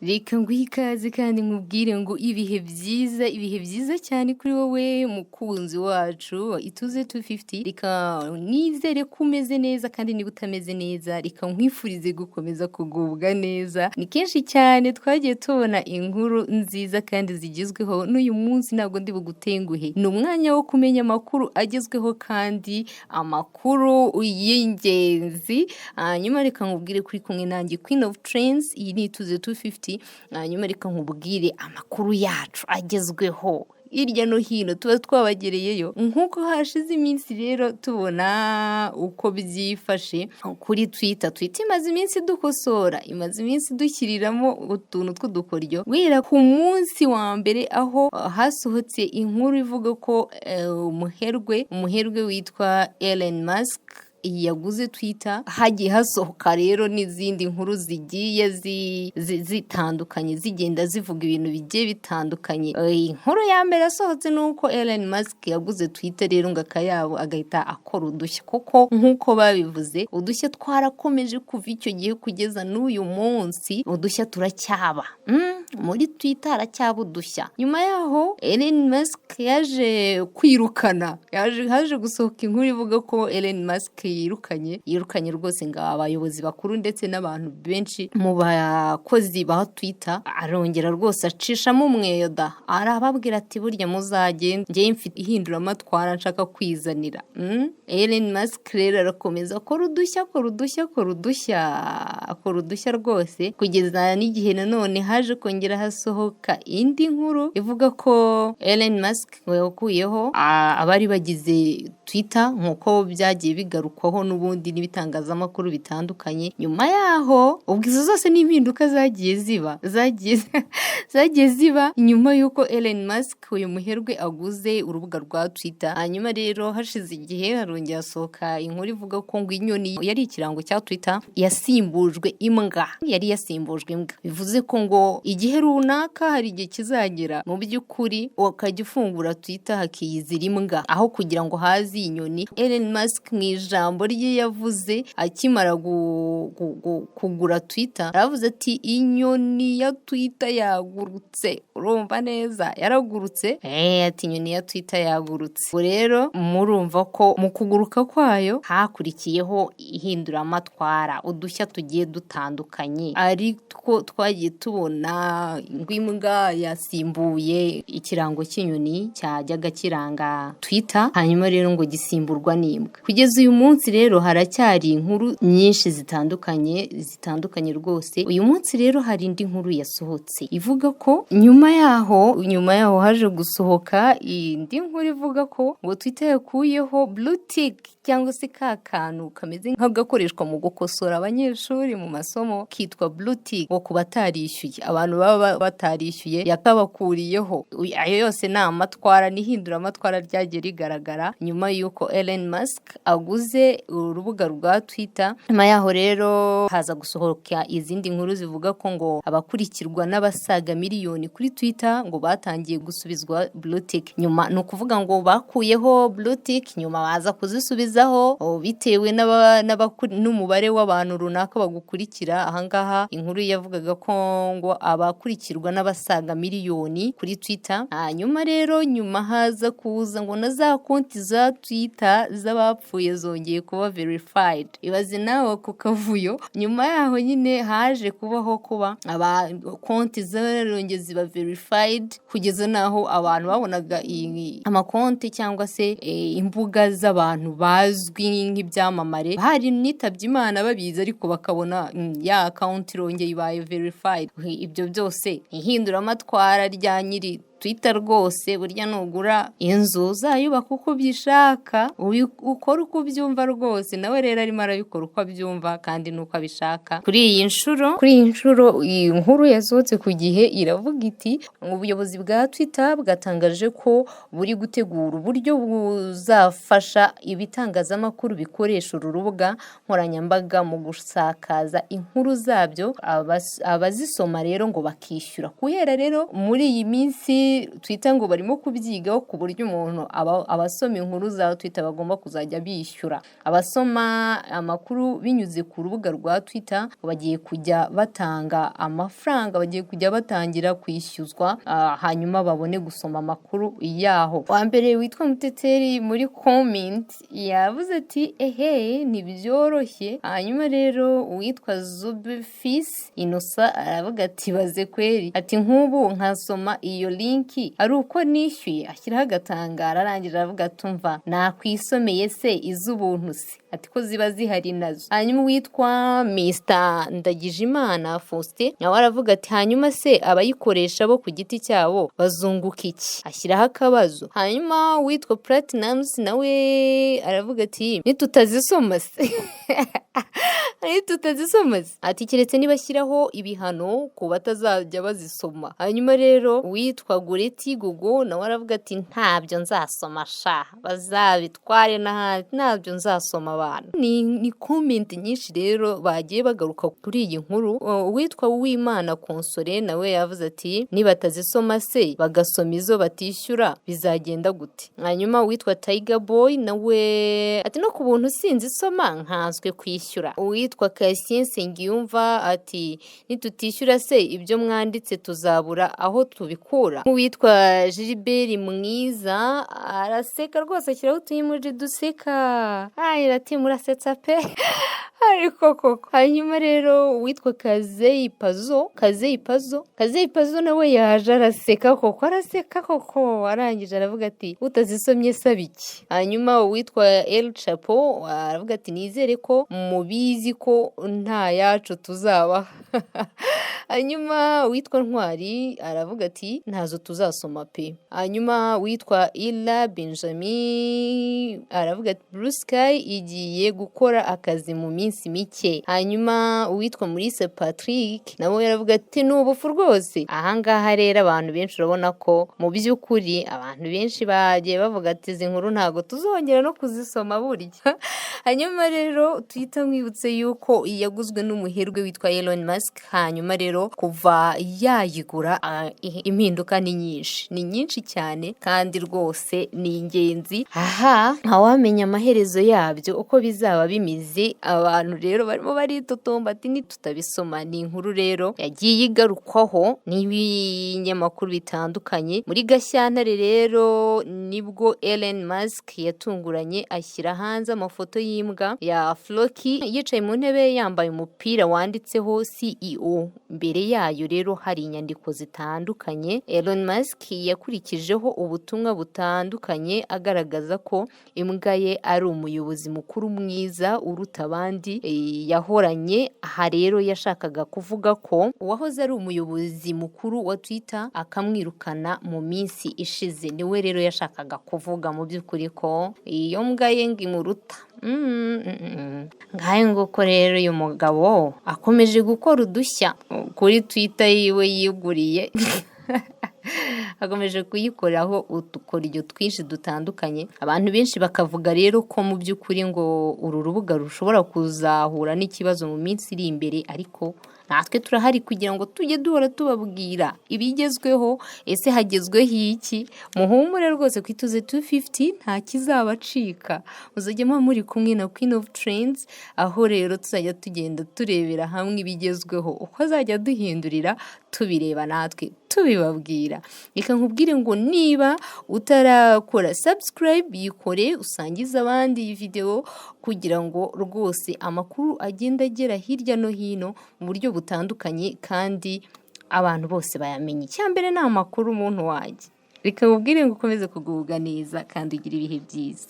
Reka nguhe ikaze kandi nkubwire ngo ibihe byiza cyane kuri wowe mukunzi wacu ituze 250. Reka nizere ko umeze neza kandi niba utameze neza reka nkwifurize gukomeza kugubwa neza. Ni kenshi cyane twagiye tubona inkuru nziza kandi zigezweho, n'uyu munsi ntabwo ndi bugutenguhe. Ni umwanya wo kumenya amakuru agezweho kandi amakuru y'ingenzi. Hanyuma reka nkubwire kuri kumwe nanjye Queen of Trends, iyi ni ituze 250. Hanyuma reka nkubwire amakuru yacu agezweho hirya no hino tuba twabagereyeyo. Nk'uko hashize iminsi rero tubona uko byifashe kuri Twitter imaze iminsi dukosora, imaze iminsi dushyiriramo utuntu tw'udukoryo. Guhera ku munsi wa mbere aho hasohotse inkuru ivuga ko umuherwe witwa Elon Musk yaguze Twitter, hagiye hasohoka rero n'izindi nkuru zigiye zitandukanye zigenda zivuga ibintu bigiye bitandukanye. Inkuru ya mbere yasohotse nuko Elon Musk yaguze Twitter rero ngo akayabo agahita akora udushya, kuko nk'uko babivuze udushya twarakomeje kuva icyo gihe kugeza n'uyu munsi, udushya turacyaba muri Twitter haracyaba udushya. Nyuma yaho Elon Musk yaje kwirukana, haje gusohoka inkuru ivuga ko Elon Musk yirukanye rwose ngo abayobozi bakuru ndetse n'abantu benshi mu bakozi ba Twitter. Arongera rwose acishamo umweyoda, arababwira ati burya muzagenda, njye mfite ihinduramatwara nshaka kwizanira. Elon Musk rero arakomeza akora udushya rwose, kugeza n'igihe nanone haje kongera hasohoka indi nkuru ivuga ko Elon Musk yakuyeho abari bagize Twitter nk'uko byagiye bigarukwaho n'ubundi n'ibitangazamakuru bitandukanye. Nyuma yaho ubwo izo zose n'impinduka zagiye ziba nyuma y'uko Elon Musk uyu muherwe aguze urubuga rwa Twitter. Hanyuma rero hashize igihe harongera hasohoka inkuru ivuga ko ngo inyoni yari ikirango cya Twitter yasimbujwe imbwa, bivuze ko ngo igihe runaka hari igihe kizagera mu by'ukuri ukajya ufungura Twitter hakiyizira imbwa aho kugira ngo hazi inyoni. Elon Musk mu ijambo rye yavuze akimara kugura Twitter, aravuze ati inyoni ya Twitter yagurutse. Urumva neza, yaragurutse. Ati inyoni ya Twitter yagurutse. Rero murumva ko mu kuguruka kwayo hakurikiyeho ihinduramatwara, udushya tugiye dutandukanye, ariko twagiye tubona imbwa yasimbuye ikirango cy'inyoni cyajyaga kiranga Twitter, hanyuma rero ngo gisimburwa n'imbwa. Kugeza uyu munsi rero haracyari inkuru nyinshi zitandukanye rwose. Uyu munsi rero hari indi nkuru yasohotse ivuga ko nyuma yaho haje gusohoka indi nkuru ivuga ko ngo Twitter yakuyeho blue tick cyangwa se ka kantu kameze nk'agakoreshwa mu gukosora abanyeshuri mu masomo kitwa blue tick, ngo ku batarishyuye, abantu baba batarishyuye yakabakuriyeho. Ayo yose ni amatwara n'ihinduramatwara ryagiye rigaragara nyuma y'uko Elon Musk aguze urubuga rwa Twitter. Nyuma yaho rero haza gusohoka izindi nkuru zivuga ko ngo abakurikirwa n'abasaga miliyoni kuri Twitter ngo batangiye gusubizwa blue tick. Nyuma ni ukuvuga ngo bakuyeho blue tick, nyuma baza kuzisubizaho bitewe n'umubare w'abantu runaka bagukurikira. Ahangaha inkuru yavugaga ko ngo abakurikirwa n'abasaga miliyoni kuri Twitter. Hanyuma rero nyuma haza kuza ngo na za konti za Twitter z'abapfuye zongeye kuba verified. Ibaze nawe ku kavuyo. Nyuma yaho nyine haje kuba konti zarongeye ziba verified, kugeza naho abantu babonaga amakonti cyangwa se imbuga z'abantu bazwi nk'ibyamamare hari nitabye Imana babizi, ariko bakabona ya account irongeye ibaye verified. Ibyo byose ihinduramatwara rya nyiri Twitter rwose. Burya nugura inzu uzayubaka uko byishaka, ukora uko ubyumva rwose, nawe rero arimo arabikora uko abyumva kandi nuko abishaka. Kuri iyi nshuro iyi nkuru yasohotse ku gihe iravuga iti ubuyobozi bwa Twitter bwatangaje ko buri gutegura uburyo buzafasha ibitangazamakuru bikoresha uru rubuga nkoranyambaga mu gusakaza inkuru zabyo, abazisoma rero ngo bakishyura. Guhera rero muri iyi minsi Twitter ngo barimo kubyigaho ku buryo umuntu abasoma inkuru za Twitter bagomba kuzajya bishyura. Abasoma amakuru binyuze ku rubuga rwa Twitter bagiye kujya batanga amafaranga, bagiye kujya batangira kwishyuzwa hanyuma babone gusoma amakuru yaho. Wa mbere witwa Muteteri muri comment yavuze ati ntibyoroshye. Hanyuma rero uwitwa Zubfis Innocent aravuga ati baze kweri, ati nk'ubu nkasoma iyo linki ari uko nishyuye, ashyiraho agatangara arangije aravuga ati umva nakwisomeye se iz'ubuntu se, ati ko ziba zihari nazo. Hanyuma witwa Mr Ndagijimana Faustin nawe aravuga ati hanyuma se abayikoresha bo ku giti cyabo bazunguka iki, ashyiraho akabazo. Hanyuma witwa Platinums nawe aravuga ati nitutazisoma se ati keretse nibashyiraho ibihano ku batazajya bazisoma. Hanyuma rero witwa Gureti Gogo nawe aravuga ati ntabyo nzasoma sha, bazabitware n'ahandi, ntabyo nzasoma abantu. Ni comment nyinshi rero bagiye bagaruka kuri iyi nkuru. Witwa Uwimana Console nawe yavuze ati nibatazisoma se bagasoma izo batishyura bizagenda gute. Hanyuma witwa Tiger Boy nawe ati no ku buntu sinzisoma nkanswe kwishyura. Witwa Cassien Sengiyumva ati nitutishyura se ibyo mwanditse tuzabura aho tubikura. Witwa Gilbert Mwiza araseka rwose, ashyiraho utuyimoji duseka, ati murasetsa pe ariko koko. Hanyuma rero witwa Kazei Pazo nawe yaje araseka koko, arangije aravuga ati utazisomye saba iki. Hanyuma witwa El Chapo aravuga ati nizere ko mubizi ko nta yacu tuzaba. Hanyuma witwa Ntwari aravuga ati ntazo tuzasoma pe. Hanyuma witwa Ila Benjamin aravuga ati Blue Sky igiye gukora akazi mu minsi mike. Hanyuma uwitwa Maurice Patrick nawe yaravuga ati nubufu rwose. Ahangaha rero abantu benshi urabona ko mu by'ukuri abantu benshi bagiye bavuga ati izi nkuru ntago tuzongera no kuzisoma burya. Hanyuma rero tuhita mwibutse yuko yaguzwe n'umuherwe witwa Elon Musk. Hanyuma rero kuva yayigura impinduka ni nyinshi cyane kandi rwose ni ingenzi. Ntawamenya amaherezo yabyo uko bizaba bimize. Abantu rero barimo baritotomba ati nitutabisoma. Ni inkuru rero yagiye igarukwaho n'ibinyamakuru bitandukanye. Muri Gashyantare rero nibwo Elon Musk yatunguranye ashyira hanze amafoto y'imbwa ya Floki yicaye mu ntebe yambaye umupira wanditseho CEO. Mbere yayo rero hari inyandiko zitandukanye. Elon Musk yakurikijeho ubutumwa butandukanye agaragaza ko imbwa ye ari umuyobozi mukuru mwiza uruta abandi yahoranye. Aha rero yashakaga kuvuga ko uwahoze ari umuyobozi mukuru wa Twitter akamwirukana mu minsi ishize niwe rero yashakaga kuvuga mu by'ukuri ko iyo mbwa ye ngimuruta. Ngahe nguko rero uyu mugabo akomeje gukora udushya kuri Twitter yiwe yiguriye. Akomeje kuyikoraho udukoryo twinshi dutandukanye. Abantu benshi bakavuga rero ko mu by'ukuri ngo uru rubuga rushobora kuzahura n'ikibazo mu minsi iri imbere, ariko natwe turahari kugira ngo tujye duhora tubabwira ibigezweho. Ese hagezweho iki? Muhumure rwose ku Ituze 250 nta kizabacika. Muzajye muri kumwe na Queen of Trends, aho rero tuzajya tugenda turebera hamwe ibigezweho uko azajya duhindurira tubireba natwe tubibabwira. Reka nkubwire ngo niba utarakora subscribe yikore, usangiza abandi iyi video kugira ngo rwose amakuru agenda agera hirya no hino mu buryo butandukanye kandi abantu bose bayamenye. Icyambere ni amakuru umuntu wajye. Reka nkubwire ngo ukomeze kugubwa neza kandi ugira ibihe byiza.